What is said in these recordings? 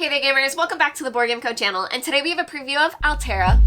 Hey there gamers, welcome back to the Board Game Co channel, and today we have a preview of Altera.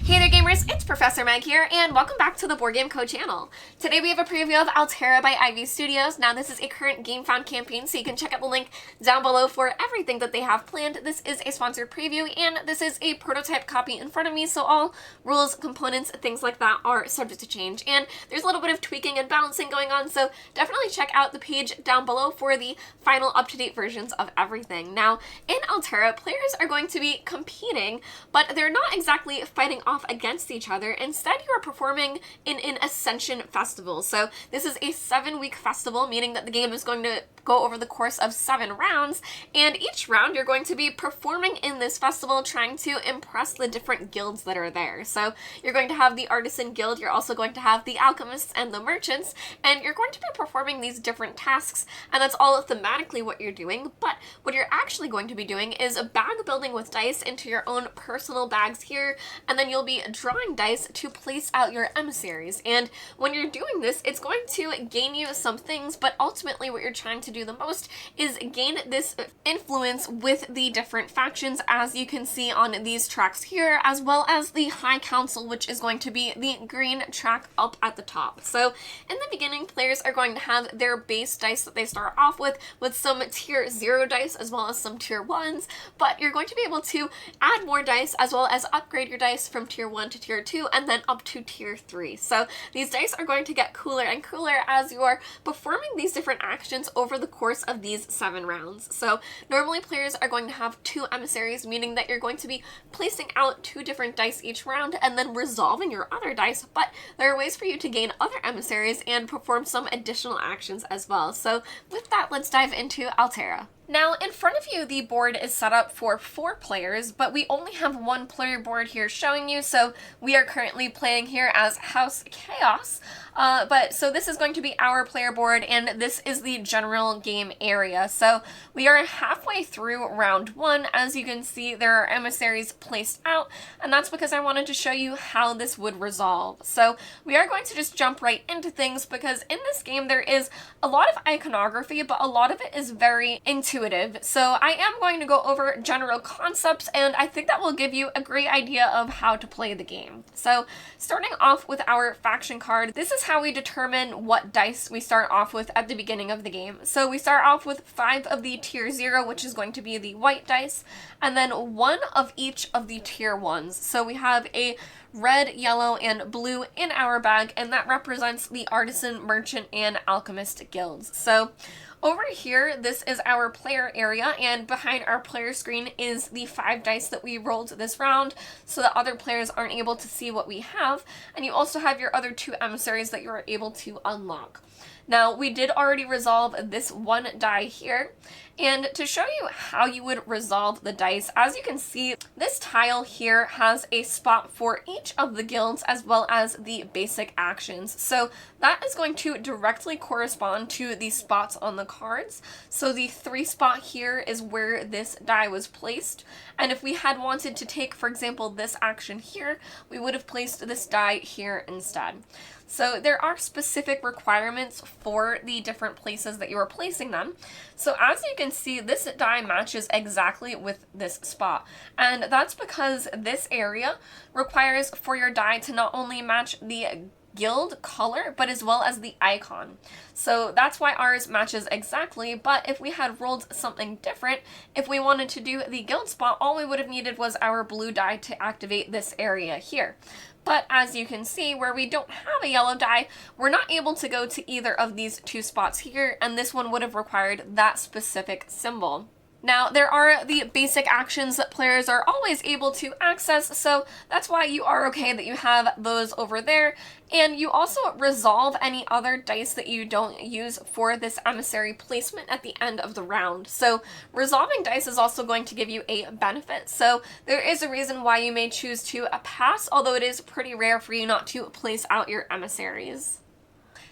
Hey there gamers, it's Professor Meg here, and welcome back to the Board Game Co channel. Today we have a preview of Altera by Ivy Studios. Now this is a current GameFound campaign, so you can check out the link down below for everything that they have planned. This is a sponsored preview, and this is a prototype copy in front of me, so all rules, components, things like that are subject to change. And there's a little bit of tweaking and balancing going on, so definitely check out the page down below for the final up-to-date versions of everything. Now, in Altera, players are going to be competing, but they're not exactly fighting off against each other. Instead, you are performing in an Ascension Festival. So this is a 7-week festival, meaning that the game is going to go over the course of 7 rounds, and each round you're going to be performing in this festival trying to impress the different guilds that are there. So you're going to have the Artisan Guild, you're also going to have the Alchemists and the Merchants, and you're going to be performing these different tasks, and that's all thematically what you're doing. But what you're actually going to be doing is bag building with dice into your own personal bags here, and then you'll be drawing dice to place out your emissaries. And when you're doing this, it's going to gain you some things, but ultimately what you're trying to do the most is gain this influence with the different factions, as you can see on these tracks here, as well as the High Council, which is going to be the green track up at the top. So in the beginning, players are going to have their base dice that they start off with some tier 0 dice as well as some tier 1s, but you're going to be able to add more dice as well as upgrade your dice from tier 1 to tier 2 and then up to tier 3. So these dice are going to get cooler and cooler as you are performing these different actions over the course of these 7 rounds. So normally players are going to have 2 emissaries, meaning that you're going to be placing out 2 different dice each round and then resolving your other dice, but there are ways for you to gain other emissaries and perform some additional actions as well. So with that, let's dive into Altera. Now, in front of you, the board is set up for 4 players, but we only have 1 player board here showing you, so we are currently playing here as House Chaos. So this is going to be our player board, and this is the general game area. So we are halfway through round 1. As you can see, there are emissaries placed out, and that's because I wanted to show you how this would resolve. So we are going to just jump right into things, because in this game there is a lot of iconography, but a lot of it is very intuitive. So I am going to go over general concepts, and I think that will give you a great idea of how to play the game. So starting off with our faction card, this is how we determine what dice we start off with at the beginning of the game. So we start off with 5 of the tier 0, which is going to be the white dice, and then 1 of each of the tier 1s. So we have a red, yellow, and blue in our bag, and that represents the Artisan, Merchant, and Alchemist guilds. So over here, this is our player area, and behind our player screen is the 5 dice that we rolled this round, so that other players aren't able to see what we have, and you also have your other 2 emissaries that you're able to unlock. Now, we did already resolve this 1 die here, and to show you how you would resolve the dice, as you can see, this tile here has a spot for each of the guilds as well as the basic actions. So that is going to directly correspond to the spots on the cards. So the 3 spot here is where this die was placed, and if we had wanted to take, for example, this action here, we would have placed this die here instead. So there are specific requirements for the different places that you are placing them. So as you can see, this die matches exactly with this spot. And that's because this area requires for your die to not only match the guild color, but as well as the icon. So that's why ours matches exactly, but if we had rolled something different, if we wanted to do the guild spot, all we would have needed was our blue die to activate this area here. But as you can see, where we don't have a yellow die, we're not able to go to either of these 2 spots here, and this one would have required that specific symbol. Now, there are the basic actions that players are always able to access, so that's why you are okay that you have those over there, and you also resolve any other dice that you don't use for this emissary placement at the end of the round. So resolving dice is also going to give you a benefit, so there is a reason why you may choose to pass, although it is pretty rare for you not to place out your emissaries.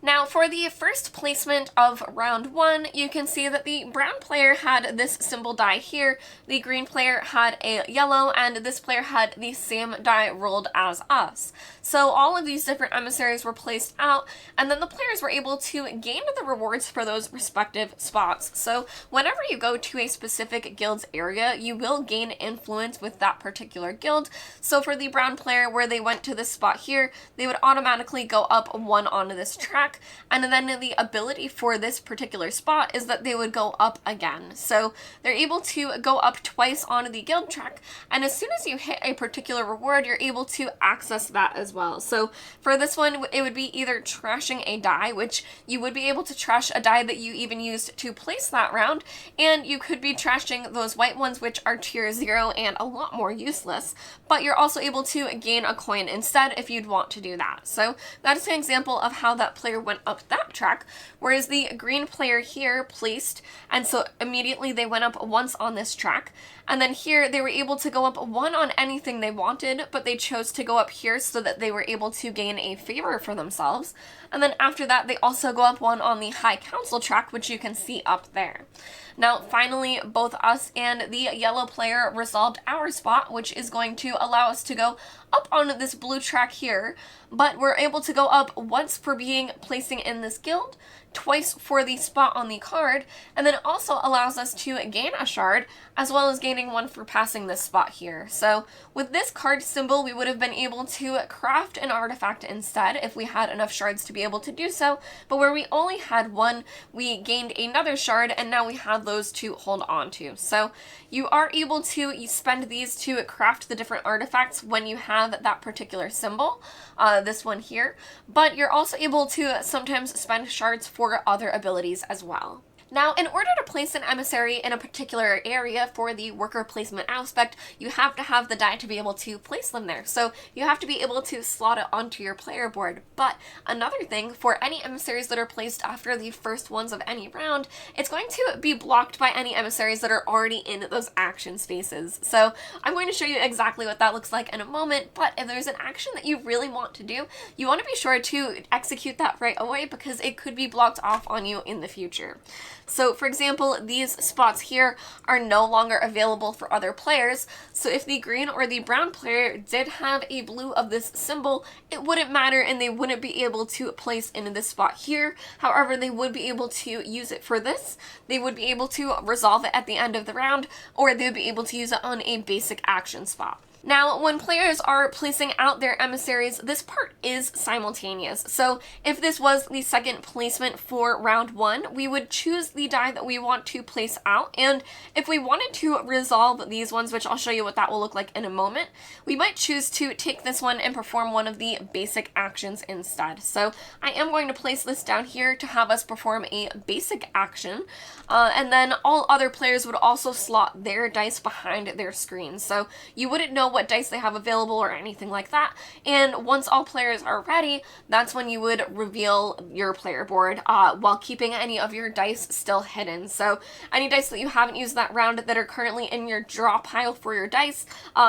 Now, for the first placement of round 1, you can see that the brown player had this symbol die here, the green player had a yellow, and this player had the same die rolled as us. So all of these different emissaries were placed out, and then the players were able to gain the rewards for those respective spots. So whenever you go to a specific guild's area, you will gain influence with that particular guild. So for the brown player, where they went to this spot here, they would automatically go up 1 onto this track, and then the ability for this particular spot is that they would go up again. So they're able to go up twice onto the guild track, and as soon as you hit a particular reward, you're able to access that as well. So for this one, it would be either trashing a die, which you would be able to trash a die that you even used to place that round, and you could be trashing those white ones, which are tier 0 and a lot more useless, but you're also able to gain a coin instead if you'd want to do that. So that is an example of how that player went up that track, whereas the green player here placed, and so immediately they went up once on this track, and then here they were able to go up 1 on anything they wanted, but they chose to go up here so that they were able to gain a favor for themselves. And then after that, they also go up 1 on the High Council track, which you can see up there. Now, finally, both us and the yellow player resolved our spot, which is going to allow us to go up on this blue track here, but we're able to go up once for placing in this guild, twice for the spot on the card, and then it also allows us to gain a shard, as well as gaining 1 for passing this spot here. So with this card symbol, we would have been able to craft an artifact instead if we had enough shards to be able to do so, but where we only had 1, we gained another shard, and now we have those to hold on to. So you are able to spend these to craft the different artifacts when you have that particular symbol, this one here, but you're also able to sometimes spend shards for other abilities as well. Now, in order to place an emissary in a particular area for the worker placement aspect, you have to have the die to be able to place them there. So you have to be able to slot it onto your player board. But another thing, for any emissaries that are placed after the first ones of any round, it's going to be blocked by any emissaries that are already in those action spaces. So I'm going to show you exactly what that looks like in a moment, but if there's an action that you really want to do, you want to be sure to execute that right away, because it could be blocked off on you in the future. So for example, these spots here are no longer available for other players, so if the green or the brown player did have a blue of this symbol, it wouldn't matter and they wouldn't be able to place in this spot here. However, they would be able to use it for this, they would be able to resolve it at the end of the round, or they would be able to use it on a basic action spot. Now, when players are placing out their emissaries, this part is simultaneous. So if this was the second placement for round 1, we would choose the die that we want to place out, and if we wanted to resolve these ones, which I'll show you what that will look like in a moment, we might choose to take this one and perform one of the basic actions instead. So I am going to place this down here to have us perform a basic action, and then all other players would also slot their dice behind their screens. So you wouldn't know what dice they have available or anything like that, and once all players are ready, that's when you would reveal your player board while keeping any of your dice still hidden. So any dice that you haven't used that round that are currently in your draw pile for your dice,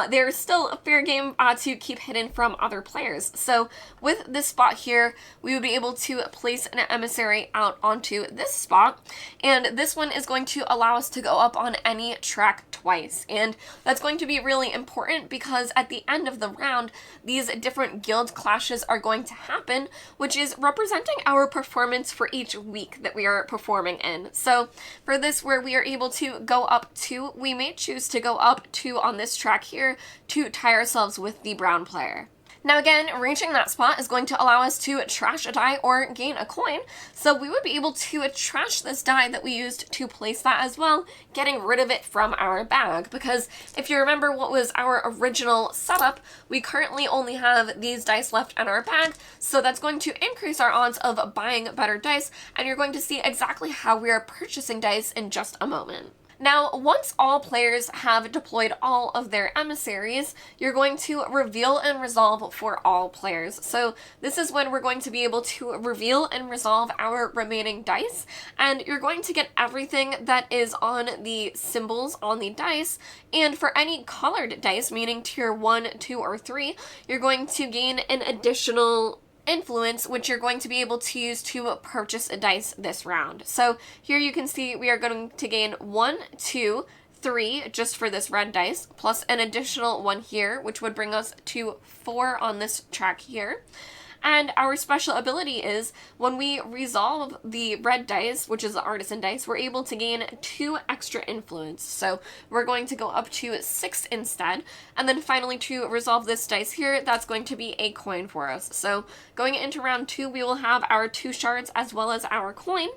they're still a fair game to keep hidden from other players. So with this spot here, we would be able to place an emissary out onto this spot, and this one is going to allow us to go up on any track twice, and that's going to be really important because at the end of the round, these different guild clashes are going to happen, which is representing our performance for each week that we are performing in. So for this, where we are able to go up 2, we may choose to go up 2 on this track here to tie ourselves with the brown player. Now again, reaching that spot is going to allow us to trash a die or gain a coin, so we would be able to trash this die that we used to place that as well, getting rid of it from our bag, because if you remember what was our original setup, we currently only have these dice left in our bag, so that's going to increase our odds of buying better dice, and you're going to see exactly how we are purchasing dice in just a moment. Now, once all players have deployed all of their emissaries, you're going to reveal and resolve for all players. So this is when we're going to be able to reveal and resolve our remaining dice, and you're going to get everything that is on the symbols on the dice, and for any colored dice, meaning tier 1, 2, or 3, you're going to gain an additional influence, which you're going to be able to use to purchase a dice this round. So here you can see we are going to gain 1, 2, 3 just for this red dice, plus an additional 1 here, which would bring us to 4 on this track here. And our special ability is when we resolve the red dice, which is the artisan dice, we're able to gain 2 extra influence. So we're going to go up to 6 instead. And then finally, to resolve this dice here, that's going to be a coin for us. So going into round 2, we will have our 2 shards as well as our coin.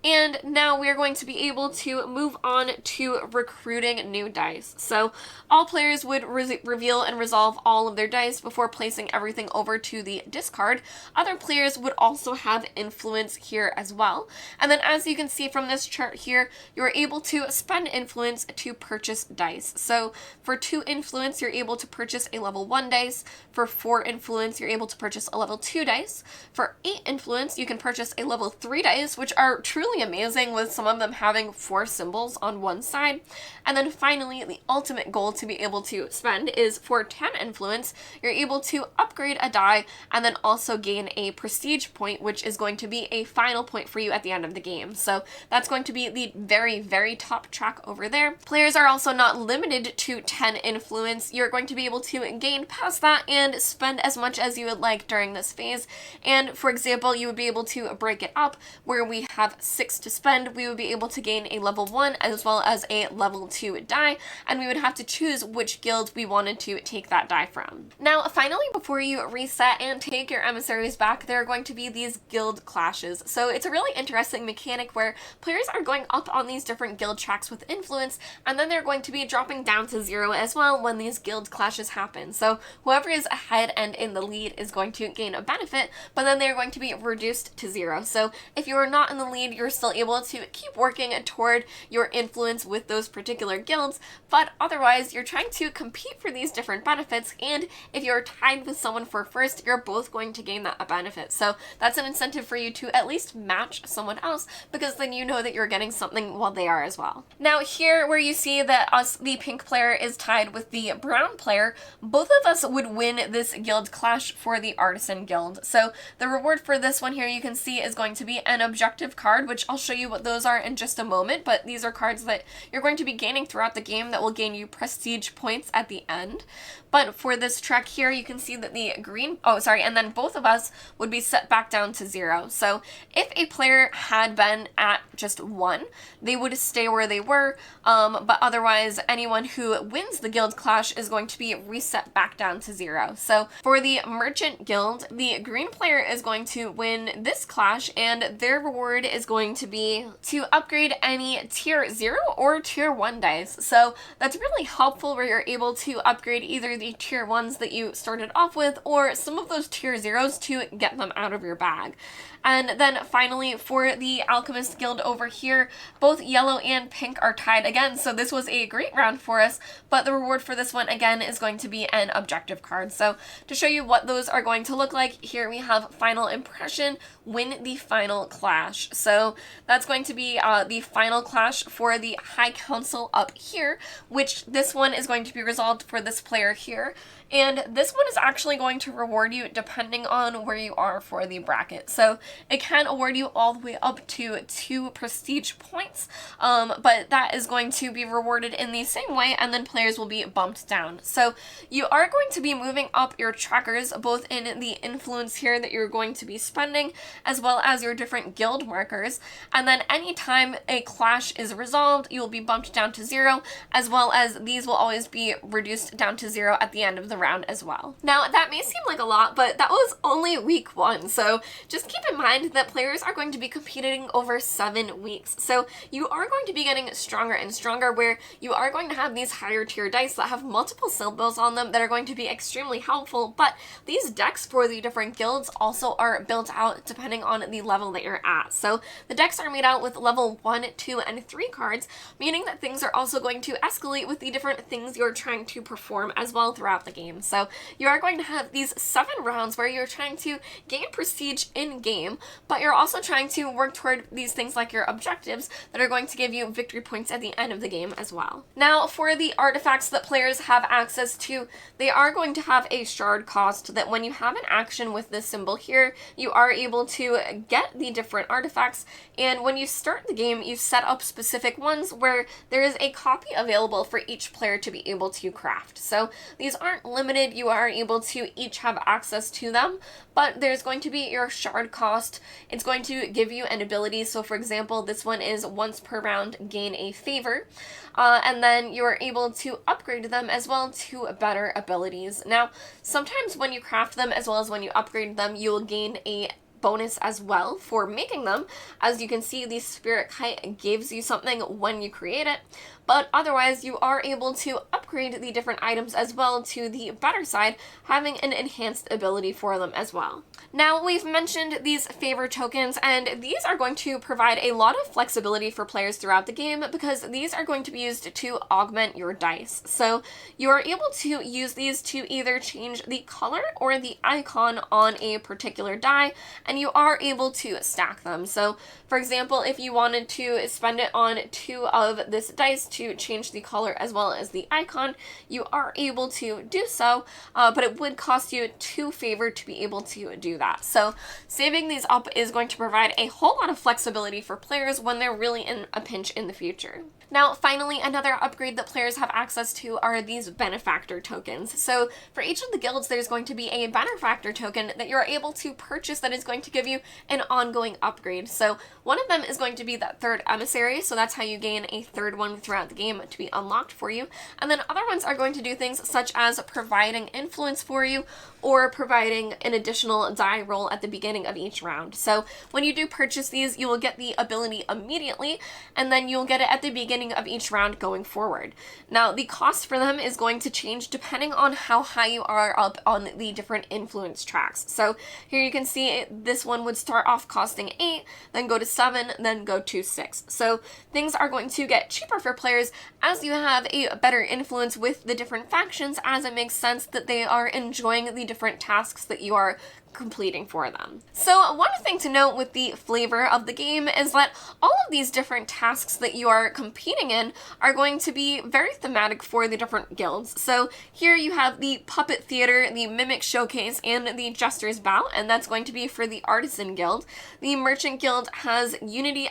And now we're going to be able to move on to recruiting new dice. So all players would reveal and resolve all of their dice before placing everything over to the discard. Other players would also have influence here as well. And then as you can see from this chart here, you're able to spend influence to purchase dice. So for 2 influence, you're able to purchase a level 1 dice. For 4 influence, you're able to purchase a level 2 dice. For 8 influence, you can purchase a level 3 dice, which are truly amazing, with some of them having 4 symbols on one side. And then finally, the ultimate goal to be able to spend is for 10 influence, you're able to upgrade a die and then also gain a prestige point, which is going to be a final point for you at the end of the game. So that's going to be the very, very top track over there. Players are also not limited to 10 influence. You're going to be able to gain past that and spend as much as you would like during this phase. And for example, you would be able to break it up where we have 6 to spend. We would be able to gain a level 1 as well as a level 2 die, and we would have to choose which guild we wanted to take that die from. Now, finally, before you reset and take your emissaries back, there are going to be these guild clashes. So it's a really interesting mechanic where players are going up on these different guild tracks with influence, and then they're going to be dropping down to 0 as well when these guild clashes happen. So whoever is ahead and in the lead is going to gain a benefit, but then they're going to be reduced to 0. So if you are not in the lead, you're still able to keep working toward your influence with those particular guilds, but otherwise you're trying to compete for these different benefits, and if you're tied with someone for first, you're both going to gain that benefit. So that's an incentive for you to at least match someone else, because then you know that you're getting something while they are as well. Now here where you see that the pink player is tied with the brown player, both of us would win this guild clash for the artisan guild. So the reward for this one here you can see is going to be an objective card, which I'll show you what those are in just a moment, but these are cards that you're going to be gaining throughout the game that will gain you prestige points at the end. But for this track here, you can see that the green, and then both of us would be set back down to 0. So if a player had been at just 1, they would stay where they were, but otherwise anyone who wins the guild clash is going to be reset back down to 0. So for the merchant guild, the green player is going to win this clash, and their reward is going to be to upgrade any tier 0 or tier 1 dice. So that's really helpful where you're able to upgrade either the tier 1s that you started off with or some of those tier 0s to get them out of your bag. And then finally, for the Alchemist Guild over here, both yellow and pink are tied again, so this was a great round for us, but the reward for this one, again, is going to be an objective card. So to show you what those are going to look like, here we have Final Impression, win the final clash. So that's going to be the final clash for the High Council up here, which this one is going to be resolved for this player here. And this one is actually going to reward you depending on where you are for the bracket. So it can award you all the way up to 2 prestige points, but that is going to be rewarded in the same way, and then players will be bumped down. So you are going to be moving up your trackers, both in the influence here that you're going to be spending, as well as your different guild markers. And then anytime a clash is resolved, you will be bumped down to 0, as well as these will always be reduced down to 0 at the end of the round as well. Now, that may seem like a lot, but that was only week 1, so just keep in mind that players are going to be competing over 7 weeks. So you are going to be getting stronger and stronger, where you are going to have these higher tier dice that have multiple symbols on them that are going to be extremely helpful, but these decks for the different guilds also are built out depending on the level that you're at. So the The decks are made out with level 1, 2, and 3 cards, meaning that things are also going to escalate with the different things you're trying to perform as well throughout the game. So you are going to have these 7 rounds where you're trying to gain prestige in-game, but you're also trying to work toward these things like your objectives that are going to give you victory points at the end of the game as well. Now, for the artifacts that players have access to, they are going to have a shard cost that when you have an action with this symbol here, you are able to get the different artifacts, and when you start the game, you set up specific ones where there is a copy available for each player to be able to craft. So these aren't limited, you are able to each have access to them, but there's going to be your shard cost. It's going to give you an ability. So for example, this one is once per round, gain a favor. And then you're able to upgrade them as well to better abilities. Now, sometimes when you craft them as well as when you upgrade them, you'll gain a bonus as well for making them. As you can see, the Spirit Kite gives you something when you create it, but otherwise you are able to upgrade the different items as well to the better side, having an enhanced ability for them as well. Now, we've mentioned these favor tokens, and these are going to provide a lot of flexibility for players throughout the game because these are going to be used to augment your dice. So you are able to use these to either change the color or the icon on a particular die, and you are able to stack them. So for example, if you wanted to spend it on 2 of this dice to change the color as well as the icon, you are able to do so, but it would cost you 2 favor to be able to do that. So saving these up is going to provide a whole lot of flexibility for players when they're really in a pinch in the future. Now, finally, another upgrade that players have access to are these benefactor tokens. So for each of the guilds, there's going to be a benefactor token that you're able to purchase that is going to give you an ongoing upgrade. So one of them is going to be that 3rd emissary, so that's how you gain a 3rd one throughout the game to be unlocked for you. And then other ones are going to do things such as providing influence for you or providing an additional die roll at the beginning of each round. So when you do purchase these, you will get the ability immediately, and then you'll get it at the beginning of each round going forward. Now, the cost for them is going to change depending on how high you are up on the different influence tracks. So here you can see this one would start off costing 8, then go to 7, then go to 6. So things are going to get cheaper for players as you have a better influence with the different factions, as it makes sense that they are enjoying the different tasks that you are completing for them. So one thing to note with the flavor of the game is that all of these different tasks that you are competing in are going to be very thematic for the different guilds. So here you have the Puppet Theater, the Mimic Showcase, and the Jester's Bout, and that's going to be for the Artisan Guild. The Merchant Guild has Unity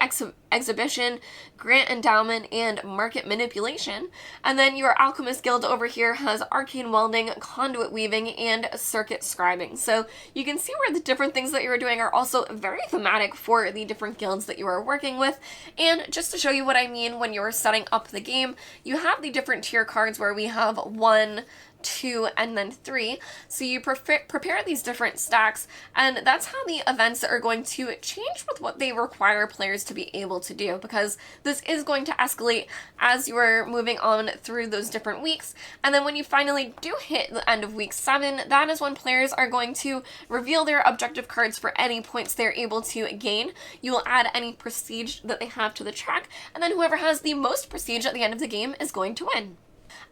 Exhibition, Grant Endowment, and Market Manipulation. And then your Alchemist Guild over here has Arcane Welding, Conduit Weaving, and Circuit Scribing. So you can see where the different things that you're doing are also very thematic for the different guilds that you are working with. And just to show you what I mean when you're setting up the game, you have the different tier cards where we have 1, 2, and then 3. So you prepare these different stacks, and that's how the events are going to change with what they require players to be able to do, because this is going to escalate as you are moving on through those different weeks. And then when you finally do hit the end of week 7, that is when players are going to reveal their objective cards for any points they're able to gain. You will add any prestige that they have to the track, and then whoever has the most prestige at the end of the game is going to win.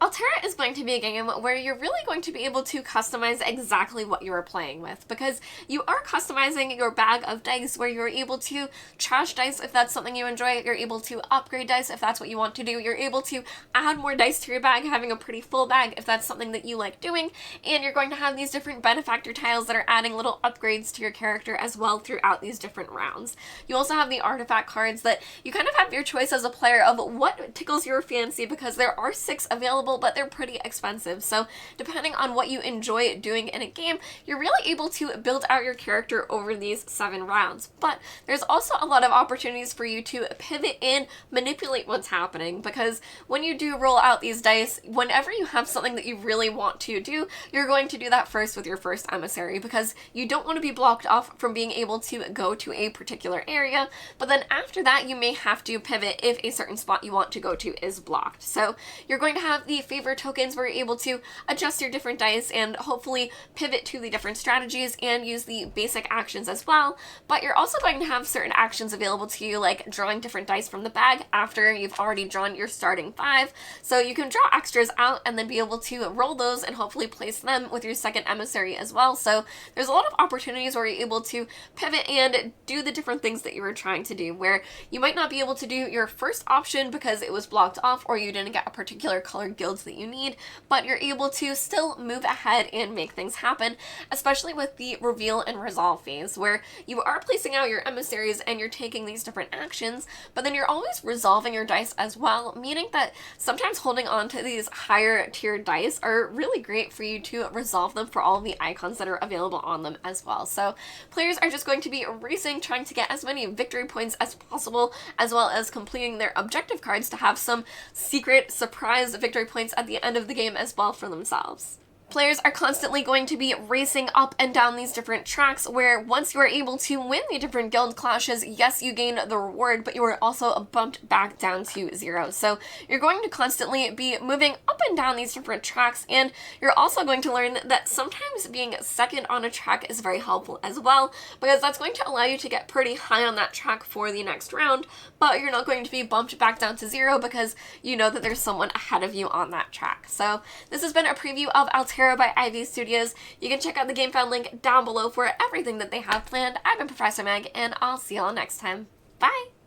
Altera is going to be a game where you're really going to be able to customize exactly what you are playing with, because you are customizing your bag of dice where you're able to trash dice if that's something you enjoy, you're able to upgrade dice if that's what you want to do, you're able to add more dice to your bag, having a pretty full bag if that's something that you like doing, and you're going to have these different benefactor tiles that are adding little upgrades to your character as well throughout these different rounds. You also have the artifact cards that you kind of have your choice as a player of what tickles your fancy, because there are 6 available, but they're pretty expensive. So depending on what you enjoy doing in a game, you're really able to build out your character over these 7 rounds. But there's also a lot of opportunities for you to pivot and manipulate what's happening, because when you do roll out these dice, whenever you have something that you really want to do, you're going to do that first with your first emissary, because you don't want to be blocked off from being able to go to a particular area. But then after that, you may have to pivot if a certain spot you want to go to is blocked. So you're going to have have the favor tokens where you're able to adjust your different dice and hopefully pivot to the different strategies and use the basic actions as well. But you're also going to have certain actions available to you, like drawing different dice from the bag after you've already drawn your starting 5. So you can draw extras out and then be able to roll those and hopefully place them with your second emissary as well. So there's a lot of opportunities where you're able to pivot and do the different things that you were trying to do, where you might not be able to do your first option because it was blocked off or you didn't get a particular color guilds that you need, but you're able to still move ahead and make things happen, especially with the reveal and resolve phase, where you are placing out your emissaries and you're taking these different actions, but then you're always resolving your dice as well, meaning that sometimes holding on to these higher tier dice are really great for you to resolve them for all of the icons that are available on them as well. So players are just going to be racing, trying to get as many victory points as possible, as well as completing their objective cards to have some secret surprise victory points at the end of the game as well for themselves. Players are constantly going to be racing up and down these different tracks, where once you are able to win the different guild clashes, yes, you gain the reward, but you are also bumped back down to 0. So you're going to constantly be moving up and down these different tracks, and you're also going to learn that sometimes being second on a track is very helpful as well, because that's going to allow you to get pretty high on that track for the next round, but you're not going to be bumped back down to 0 because you know that there's someone ahead of you on that track. So this has been a preview of Altera by Ivy Studios. You can check out the GameFound link down below for everything that they have planned. I've been Professor Meg, and I'll see y'all next time. Bye!